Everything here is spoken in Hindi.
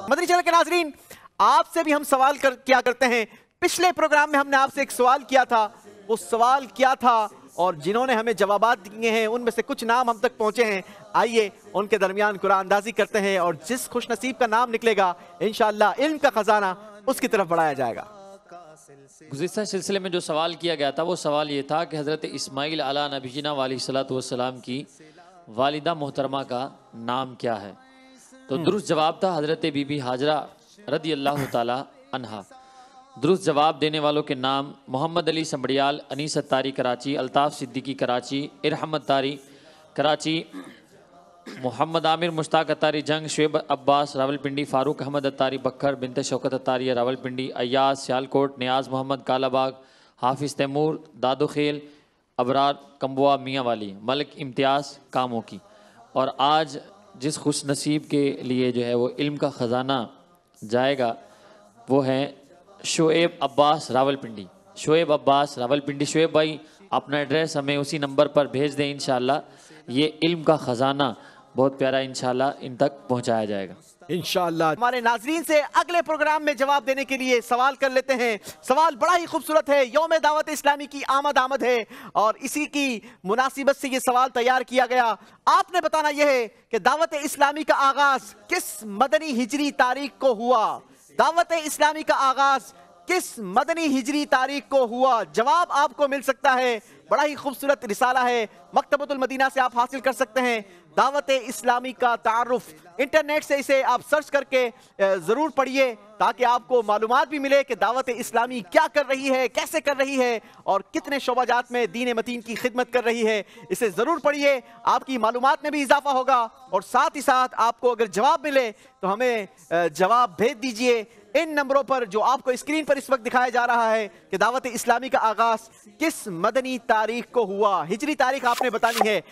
मदनी चैनल के नाजरीन, आपसे भी हम सवाल क्या करते हैं। पिछले प्रोग्राम में हमने आपसे एक सवाल किया था, वो सवाल क्या था और जिन्होंने हमें जवाबात दिए हैं उनमें से कुछ नाम हम तक पहुंचे हैं। आइए उनके दरमियान कुरान अंदाजी करते हैं और जिस खुशनसीब का नाम निकलेगा इंशाअल्लाह इल्म का खजाना उसकी तरफ बढ़ाया जाएगा। गुज़िश्ता सिलसिले में जो सवाल किया गया था वो सवाल ये था कि हज़रत इस्माइल अला नबीना वालैहिस्सलातु वस्सलाम की वालिदा मोहतरमा का नाम क्या है। तो दुरुस्त जवाब था हज़रत बीबी हाजरा रदी अल्लाह ताला अन्हा। दुरुस्त जवाब देने वालों के नाम मोहम्मद अली संबड़ियाल, अनीस अत्तारी कराची, अल्ताफ़ सिद्दीकी कराची, इरहम अत्तारी कराची, मोहम्मद आमिर मुश्ताक अत्तारी जंग, शुएब अब्बास रावलपिंडी, फ़ारूक अहमद अत्तारी बखर, बिनते शौकत अत्तारी रावलपिंडी, अय्याज सियालकोट, नियाज़ मोहम्मद कालाबाग, हाफिज़ तैमूर दादोखेल, अबरार कम्बुआ मियाँ वाली, मलिक इम्तियाज़ कामों की। और आज जिस खुश नसीब के लिए जो है वो इल्म का ख़जाना जाएगा वो है शुएब अब्बास रावलपिंडी। शुएब अब्बास रावलपिंडी, शुएब भाई अपना एड्रेस हमें उसी नंबर पर भेज दें, इंशाअल्लाह ये इल्म का ख़जाना बहुत प्यारा इंशाअल्लाह इन तक पहुंचाया जाएगा इंशाअल्लाह। हमारे नाजरीन से अगले प्रोग्राम में जवाब देने के लिए सवाल कर लेते हैं। सवाल बड़ा ही खूबसूरत है, यौम दावत इस्लामी की आमद है और इसी की मुनासिबत से ये सवाल तैयार किया गया। आपने बताना यह है कि दावत इस्लामी का आगाज किस मदनी हिजरी तारीख को हुआ। दावत इस्लामी का आगाज किस मदनी हिजरी तारीख को हुआ। जवाब आपको मिल सकता है, बड़ा ही खूबसूरत रिसाला है, मकतबतुल मदीना से आप हासिल कर सकते हैं। दावत इस्लामी का तारुफ, इंटरनेट से इसे आप सर्च करके ज़रूर पढ़िए ताकि आपको मालूमात भी मिले कि दावत इस्लामी क्या कर रही है, कैसे कर रही है और कितने शोबाजात में दीन मतीन की खिदमत कर रही है। इसे ज़रूर पढ़िए, आपकी मालूमात में भी इजाफा होगा और साथ ही साथ आपको अगर जवाब मिले तो हमें जवाब भेज दीजिए इन नंबरों पर जो आपको स्क्रीन पर इस वक्त दिखाया जा रहा है कि दावत इस्लामी का आगाज किस मदनी तारीख को हुआ। हिजरी तारीख आपने बतानी है।